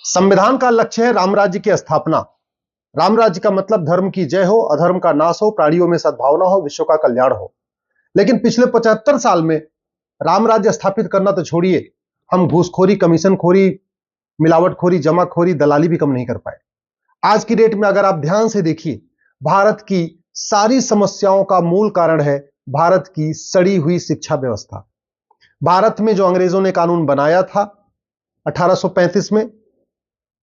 संविधान का लक्ष्य है राम राज्य की स्थापना। राम राज्य का मतलब धर्म की जय हो, अधर्म का नाश हो, प्राणियों में सद्भावना हो, विश्व का कल्याण हो। लेकिन पिछले 75 साल में राम राज्य स्थापित करना तो छोड़िए, हम घूसखोरी, कमीशनखोरी, मिलावटखोरी, जमाखोरी, दलाली भी कम नहीं कर पाए। आज की डेट में अगर आप ध्यान से देखिए, भारत की सारी समस्याओं का मूल कारण है भारत की सड़ी हुई शिक्षा व्यवस्था। भारत में जो अंग्रेजों ने कानून बनाया था 1835 में,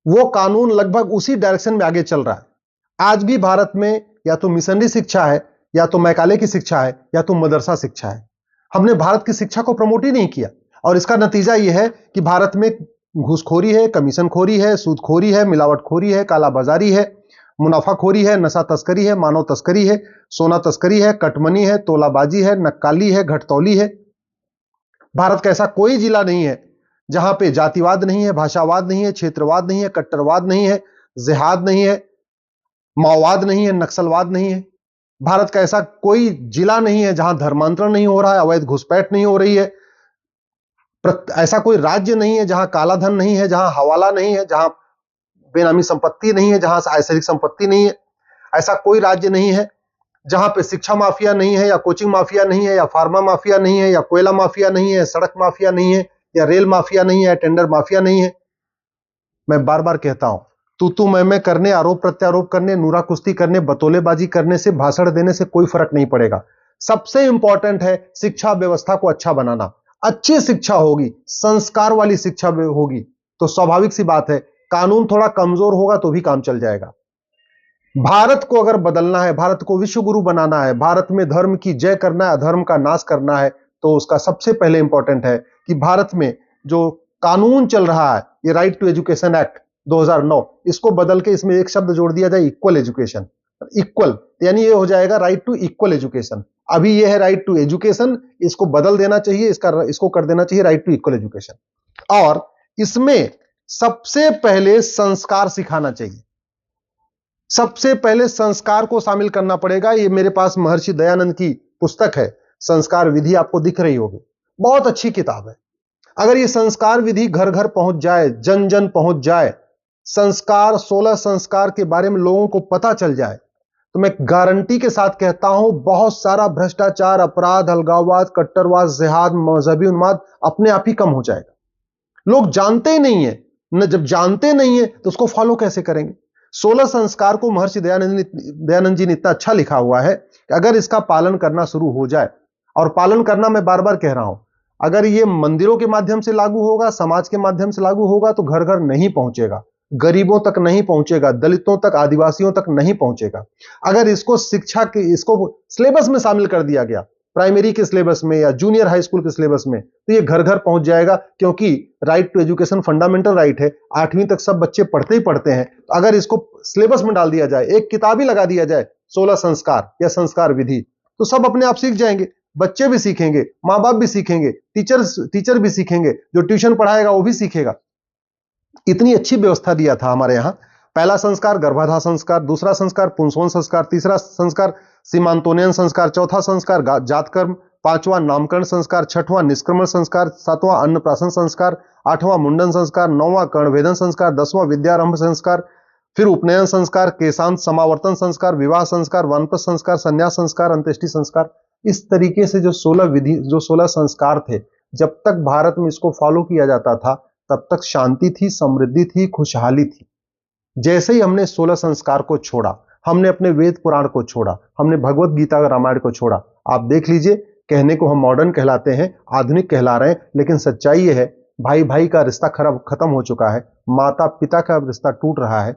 वो कानून लगभग उसी डायरेक्शन में आगे चल रहा है। आज भी भारत में या तो मिशनरी शिक्षा है, या तो मैकाले की शिक्षा है, या तो मदरसा शिक्षा है। हमने भारत की शिक्षा को प्रमोट ही नहीं किया, और इसका नतीजा यह है कि भारत में घूसखोरी है, कमीशनखोरी है, सूदखोरी है, मिलावटखोरी है, कालाबाजारी है, मुनाफाखोरी है, नशा तस्करी है, मानव तस्करी है, सोना तस्करी है, कटमनी है, तोलाबाजी है, नक्काली है, घटतौली है। भारत का ऐसा कोई जिला नहीं है जहां पे जातिवाद नहीं है, भाषावाद नहीं है, क्षेत्रवाद नहीं है, कट्टरवाद नहीं है, जिहाद नहीं है, माओवाद नहीं है, नक्सलवाद नहीं है। भारत का ऐसा कोई जिला नहीं है जहां धर्मांतरण नहीं हो रहा है, अवैध घुसपैठ नहीं हो रही है। ऐसा कोई राज्य नहीं है जहां काला धन नहीं है, जहां हवाला नहीं है, जहां बेनामी संपत्ति नहीं है, जहां ऐश्वरिक संपत्ति नहीं है। ऐसा कोई राज्य नहीं है जहां पे शिक्षा माफिया नहीं है, या कोचिंग माफिया नहीं है, या फार्मा माफिया नहीं है, या कोयला माफिया नहीं है, सड़क माफिया नहीं है, या रेल माफिया नहीं है, टेंडर माफिया नहीं है। मैं बार बार कहता हूं, तू मैं करने, आरोप प्रत्यारोप करने, नूरा कुश्ती करने, बतौलेबाजी करने से, भाषण देने से कोई फर्क नहीं पड़ेगा। सबसे इंपॉर्टेंट है शिक्षा व्यवस्था को अच्छा बनाना। अच्छी शिक्षा होगी, संस्कार वाली शिक्षा होगी, तो स्वाभाविक सी बात है कानून थोड़ा कमजोर होगा तो भी काम चल जाएगा। भारत को अगर बदलना है, भारत को विश्व गुरु बनाना है, भारत में धर्म की जय करना है, अधर्म का नाश करना है, तो उसका सबसे पहले इंपॉर्टेंट है कि भारत में जो कानून चल रहा है, ये राइट टू एजुकेशन एक्ट 2009, इसको बदल के इसमें एक शब्द जोड़ दिया जाए, इक्वल एजुकेशन। इक्वल यानी ये हो जाएगा राइट टू इक्वल एजुकेशन। अभी ये है राइट टू एजुकेशन, इसको बदल देना चाहिए, इसको कर देना चाहिए राइट टू इक्वल एजुकेशन। और इसमें सबसे पहले संस्कार सिखाना चाहिए। सबसे पहले संस्कार को शामिल करना पड़ेगा। ये मेरे पास महर्षि दयानंद की पुस्तक है, संस्कार विधि, आपको दिख रही होगी, बहुत अच्छी किताब है। अगर ये संस्कार विधि घर घर पहुंच जाए, जन जन पहुंच जाए, संस्कार 16 संस्कार के बारे में लोगों को पता चल जाए, तो मैं गारंटी के साथ कहता हूं बहुत सारा भ्रष्टाचार, अपराध, अलगाववाद, कट्टरवाद, जिहाद, मजहबी उन्माद अपने आप ही कम हो जाएगा। लोग जानते ही नहीं है न, जब जानते नहीं है तो उसको फॉलो कैसे करेंगे। 16 संस्कार को महर्षि दयानंद जी ने इतना अच्छा लिखा हुआ है कि अगर इसका पालन करना शुरू हो जाए, और पालन करना मैं बार बार कह रहा हूं, अगर ये मंदिरों के माध्यम से लागू होगा, समाज के माध्यम से लागू होगा, तो घर घर नहीं पहुंचेगा, गरीबों तक नहीं पहुंचेगा, दलितों तक, आदिवासियों तक नहीं पहुंचेगा। अगर इसको शिक्षा के, इसको सिलेबस में शामिल कर दिया गया, प्राइमरी के सिलेबस में या जूनियर हाई स्कूल के सिलेबस में, तो ये घर घर पहुंच जाएगा, क्योंकि right to education fundamental right है। 8वीं तक सब बच्चे पढ़ते ही पढ़ते हैं, तो अगर इसको सिलेबस में डाल दिया जाए, एक किताब ही लगा दिया जाए 16 संस्कार या संस्कार विधि, तो सब अपने आप सीख जाएंगे। बच्चे भी सीखेंगे, माँ बाप भी सीखेंगे, टीचर भी सीखेंगे, जो ट्यूशन पढ़ाएगा वो भी सीखेगा। इतनी अच्छी व्यवस्था दिया था हमारे यहां। पहला संस्कार गर्भाधान संस्कार, दूसरा संस्कार पुंसवन संस्कार, तीसरा संस्कार सीमांतोनयन संस्कार, चौथा संस्कार जातकर्म, पांचवा नामकरण संस्कार, छठवां निष्क्रमण संस्कार, सातवां अन्नप्राशन संस्कार, आठवां मुंडन संस्कार, नौवां कर्णभेदन संस्कार, 10वां विद्यारंभ संस्कार, फिर उपनयन संस्कार, केशांत समावर्तन संस्कार, विवाह संस्कार, वानप्रस्थ संस्कार, संन्यास संस्कार, अंत्येष्टि संस्कार। इस तरीके से जो 16 संस्कार थे, जब तक भारत में इसको फॉलो किया जाता था तब तक शांति थी, समृद्धि थी, खुशहाली थी। जैसे ही हमने 16 संस्कार को छोड़ा, हमने अपने वेद पुराण को छोड़ा, हमने भगवत गीता रामायण को छोड़ा, आप देख लीजिए, कहने को हम मॉडर्न कहलाते हैं, आधुनिक कहला रहे हैं, लेकिन सच्चाई यह है भाई भाई का रिश्ता खत्म हो चुका है, माता पिता का रिश्ता टूट रहा है,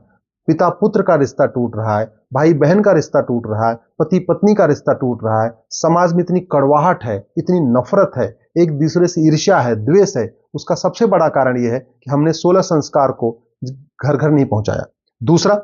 पिता पुत्र का रिश्ता टूट रहा है, भाई बहन का रिश्ता टूट रहा है, पति पत्नी का रिश्ता टूट रहा है। समाज में इतनी कड़वाहट है, इतनी नफरत है, एक दूसरे से ईर्ष्या है, द्वेष है। उसका सबसे बड़ा कारण यह है कि हमने 16 संस्कार को घर घर नहीं पहुंचाया। दूसरा,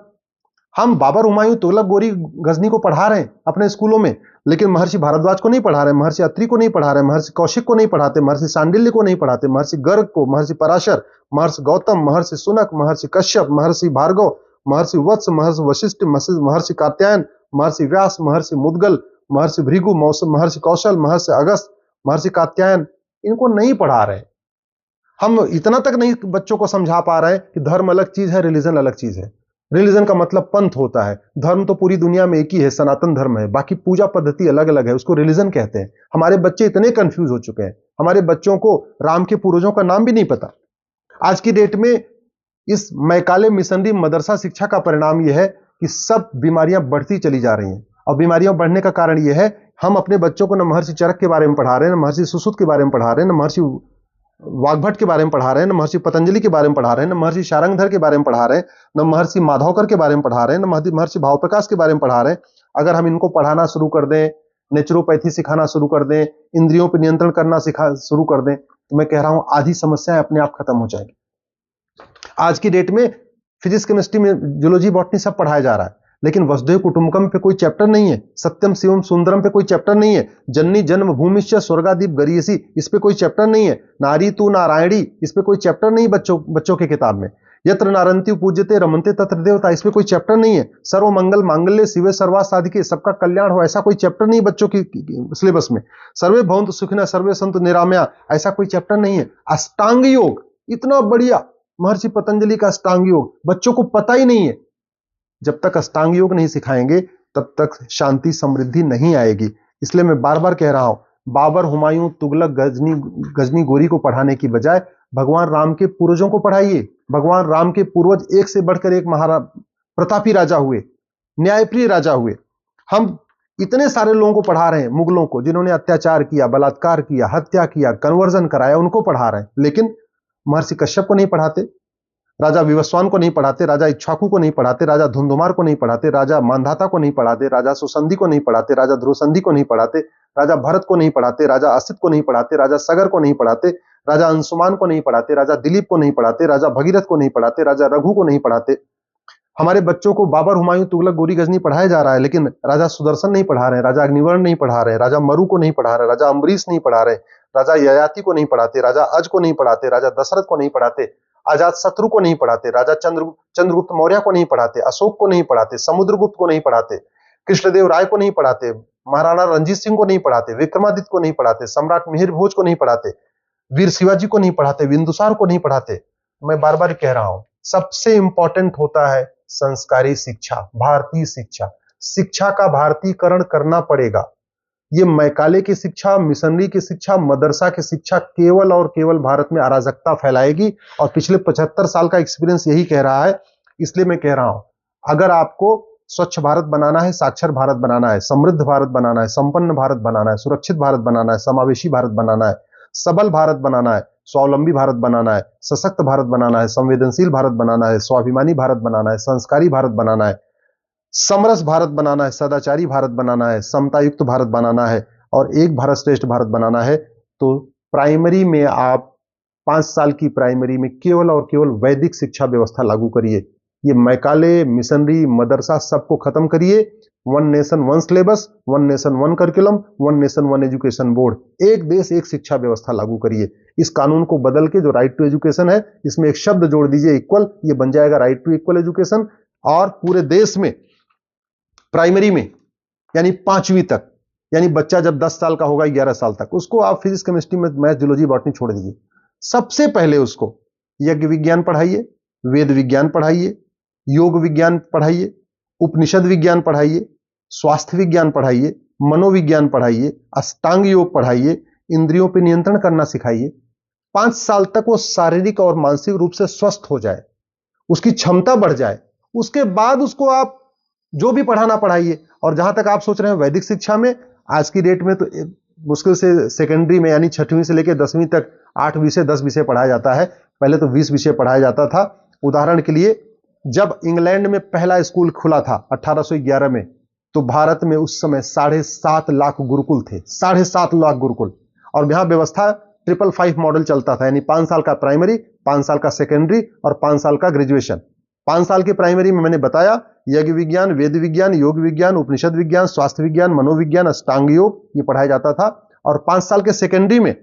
हम बाबर, हुमायूं, तुगलक, गोरी, गजनी को पढ़ा रहे हैं अपने स्कूलों में, लेकिन महर्षि भारद्वाज को नहीं पढ़ा रहे, महर्षि अत्रि को नहीं पढ़ा रहे, महर्षि कौशिक को नहीं पढ़ाते, महर्षि सांडिल्य को नहीं पढ़ाते, महर्षि गर्ग को, महर्षि पराशर, महर्षि गौतम, महर्षि सुनक, महर्षि कश्यप, महर्षि भार्गव, महर्षि वत्स, महर्षि वशिष्ठ, महर्षि कात्यायन, महर्षि व्यास, महर्षि मुद्गल, महर्षि भृगु, महर्षि कौशल, महर्षि अगस्त, महर्षि कात्यायन, इनको नहीं पढ़ा रहे। हम इतना तक नहीं बच्चों को समझा पा रहे हैं कि धर्म अलग चीज है, रिलीजन अलग चीज है। रिलीजन का मतलब पंथ होता है, धर्म तो पूरी दुनिया में एक ही है, सनातन धर्म है, बाकी पूजा पद्धति अलग अलग है, उसको रिलीजन कहते हैं। हमारे बच्चे इतने कंफ्यूज हो चुके हैं, हमारे बच्चों को राम के पूर्वजों का नाम भी नहीं पता। आज की डेट में इस मैकाले मिशनरी मदरसा शिक्षा का परिणाम यह है कि सब बीमारियां बढ़ती चली जा रही हैं। और बीमारियां बढ़ने का कारण यह है, हम अपने बच्चों को न महर्षि चरक के बारे में पढ़ा रहे हैं, न महर्षि सुश्रुत के बारे में पढ़ा रहे हैं, न महर्षि वाग्भट के बारे में पढ़ा रहे हैं, न महर्षि पतंजलि के बारे में पढ़ा रहे हैं, न महर्षि शारंगधर के बारे में पढ़ा रहे हैं, न महर्षि माधवकर के बारे में पढ़ा रहे हैं, न महर्षि भावप्रकाश के बारे में पढ़ा रहे हैं। अगर हम इनको पढ़ाना शुरू कर दें, नेचुरोपैथी सिखाना शुरू कर दें, इंद्रियों पर नियंत्रण करना शुरू कर दें, तो मैं कह रहा हूं आधी समस्याएं अपने आप खत्म हो जाएगी। आज की डेट में फिजिक्स, केमिस्ट्री में, जूलॉजी, बॉटनी सब पढ़ाया जा रहा है, लेकिन वसुधैव कुटुंबकम पे कोई चैप्टर नहीं है, सत्यम शिवम सुंदरम पे कोई चैप्टर नहीं है, जननी जन्म भूमिश्च स्वर्गादीप गरीयसी इस पे कोई चैप्टर नहीं है, नारी तू नारायणी इस पे कोई चैप्टर नहीं बच्चों के किताब में, यत्र नारंती पूज्यते रमनते तत्र देवता इस पे कोई चैप्टर नहीं है, सर्व मंगल मांगल्य शिवे सर्वार्थ साधिके सबका कल्याण हो ऐसा कोई चैप्टर नहीं बच्चों की सिलेबस में, सर्वे भवन्तु सुखिनः सर्वे सन्तु निरामया ऐसा कोई चैप्टर नहीं है। अष्टांग योग इतना बढ़िया महर्षि पतंजलि का अष्टांग योग बच्चों को पता ही नहीं है। जब तक अष्टांग योग नहीं सिखाएंगे तब तक शांति समृद्धि नहीं आएगी। इसलिए मैं बार बार कह रहा हूं, बाबर, हुमायूं, तुगलक, गजनी गोरी को पढ़ाने की बजाय भगवान राम के पूर्वजों को पढ़ाइए। भगवान राम के पूर्वज एक से बढ़कर एक प्रतापी राजा हुए, न्यायप्रिय राजा हुए। हम इतने सारे लोगों को पढ़ा रहे हैं, मुगलों को जिन्होंने अत्याचार किया, बलात्कार किया, हत्या किया, कन्वर्जन कराया, उनको पढ़ा रहे हैं, लेकिन महर्षि कश्यप को नहीं पढ़ाते, राजा विवस्वान को नहीं पढ़ाते, राजा इक्ष्वाकु को नहीं पढ़ाते, राजा धुंधुमार को नहीं पढ़ाते, राजा मांधाता को नहीं पढ़ाते, राजा सुसंधि को नहीं पढ़ाते, राजा ध्रुवसंधि को नहीं पढ़ाते, राजा भरत को नहीं पढ़ाते, राजा असित को नहीं पढ़ाते, राजा सगर को नहीं पढ़ाते, राजा अंशुमान को नहीं पढ़ाते, राजा दिलीप को नहीं पढ़ाते, राजा भगीरथ को नहीं पढ़ाते, राजा रघु को नहीं पढ़ाते। हमारे बच्चों को बाबर, हुमायूं, तुगलक, गोरी, गजनी पढ़ाया जा रहा है, लेकिन राजा सुदर्शन नहीं पढ़ा रहे हैं, राजा अग्निवर्ण नहीं पढ़ा रहे हैं, राजा मरु को नहीं पढ़ा रहे, राजा अम्बरीश नहीं पढ़ा रहे, राजा ययाति को नहीं पढ़ाते, राजा अज को नहीं पढ़ाते, राजा दशरथ को नहीं पढ़ाते, अजात शत्रु को नहीं पढ़ाते, राजा चंद्रगुप्त मौर्य को नहीं पढ़ाते, अशोक को नहीं पढ़ाते, समुद्रगुप्त को नहीं पढ़ाते, कृष्णदेव राय को नहीं पढ़ाते, महाराणा रंजीत सिंह को नहीं पढ़ाते, विक्रमादित्य को नहीं पढ़ाते, सम्राट मिहिर भोज को नहीं पढ़ाते, वीर शिवाजी को नहीं पढ़ाते, बिंदुसार को नहीं पढ़ाते। मैं बार बार कह रहा हूं, सबसे इंपॉर्टेंट होता है संस्कारी शिक्षा, भारतीय शिक्षा। शिक्षा का भारतीयकरण करना पड़ेगा। ये मैकाले की शिक्षा, मिशनरी की शिक्षा, मदरसा की शिक्षा केवल और केवल भारत में अराजकता फैलाएगी, और पिछले 75 साल का एक्सपीरियंस यही कह रहा है। इसलिए मैं कह रहा हूं, अगर आपको स्वच्छ भारत बनाना है, साक्षर भारत बनाना है, समृद्ध भारत बनाना है, संपन्न भारत बनाना है, सुरक्षित भारत बनाना है, समावेशी भारत बनाना है, सबल भारत बनाना है, स्वावलंबी भारत बनाना है, सशक्त भारत बनाना है, संवेदनशील भारत बनाना है, स्वाभिमानी भारत बनाना है, संस्कारी भारत बनाना है, समरस भारत बनाना है, सदाचारी भारत बनाना है, समतायुक्त भारत बनाना है, और एक भारत श्रेष्ठ भारत बनाना है, तो प्राइमरी में आप 5 साल की प्राइमरी में केवल और केवल वैदिक शिक्षा व्यवस्था लागू करिए। ये मैकाले, मिशनरी, मदरसा सबको खत्म करिए। One nation one syllabus, one nation one curriculum, one nation one education board, एक देश एक शिक्षा व्यवस्था लागू करिए। इस कानून को बदल के जो राइट टू एजुकेशन है, इसमें एक शब्द जोड़ दीजिए इक्वल, ये बन जाएगा राइट टू इक्वल एजुकेशन। और पूरे देश में प्राइमरी में यानी 5वीं तक, यानी बच्चा जब 10 साल का होगा 11 साल तक, उसको आप फिजिक्स, केमिस्ट्री में, मैथ, जूलॉजी, बॉटनी छोड़ दीजिए। सबसे पहले उसको यज्ञ विज्ञान पढ़ाइए, वेद विज्ञान पढ़ाइए, योग विज्ञान पढ़ाइए, उपनिषद विज्ञान पढ़ाइए, स्वास्थ्य विज्ञान पढ़ाइए, मनोविज्ञान पढ़ाइए, अष्टांग योग पढ़ाइए, इंद्रियों पर नियंत्रण करना सिखाइए। 5 साल तक वो शारीरिक और मानसिक रूप से स्वस्थ हो जाए, उसकी क्षमता बढ़ जाए, उसके बाद उसको आप जो भी पढ़ाना पढ़ाइए। और जहां तक आप सोच रहे हैं वैदिक शिक्षा में, आज की डेट में तो मुश्किल से सेकेंडरी में यानी 6वीं से लेकर 10वीं तक 8 विषय 10 विषय पढ़ाया जाता है। पहले तो 20 विषय पढ़ाया जाता था। उदाहरण के लिए, जब इंग्लैंड में पहला स्कूल खुला था 1811 में, तो भारत में उस समय 7.5 लाख गुरुकुल थे, 7.5 लाख गुरुकुल। और यहां व्यवस्था 555 मॉडल चलता था, यानी 5 साल का प्राइमरी, 5 साल का सेकेंडरी और 5 साल का ग्रेजुएशन। 5 साल की प्राइमरी में मैंने बताया यज्ञ विज्ञान, वेद विज्ञान, योग विज्ञान, उपनिषद विज्ञान, स्वास्थ्य विज्ञान, मनोविज्ञान, अष्टांग योग, ये पढ़ाया जाता था। और 5 साल के सेकेंडरी में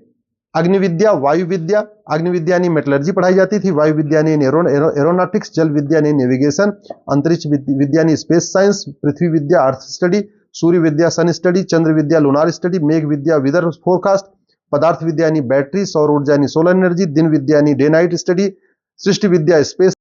अग्नि विद्या, वायु विद्या, अग्नि विद्या यानी मेटलर्जी पढ़ाई जाती थी, वायु विद्या यानी एरोनॉटिक्स, जल विद्या यानी नेविगेशन, अंतरिक्ष विद्या यानी स्पेस साइंस, पृथ्वी विद्या अर्थ स्टडी, सूर्य विद्या सन स्टडी, चंद्र विद्या लूनार स्टडी, मेघ विद्या वेदर फोरकास्ट, पदार्थ विद्या यानी बैटरी, सौर ऊर्जा यानी सोलर एनर्जी, दिन विद्या यानी डे नाइट स्टडी, सृष्टि विद्या स्पेस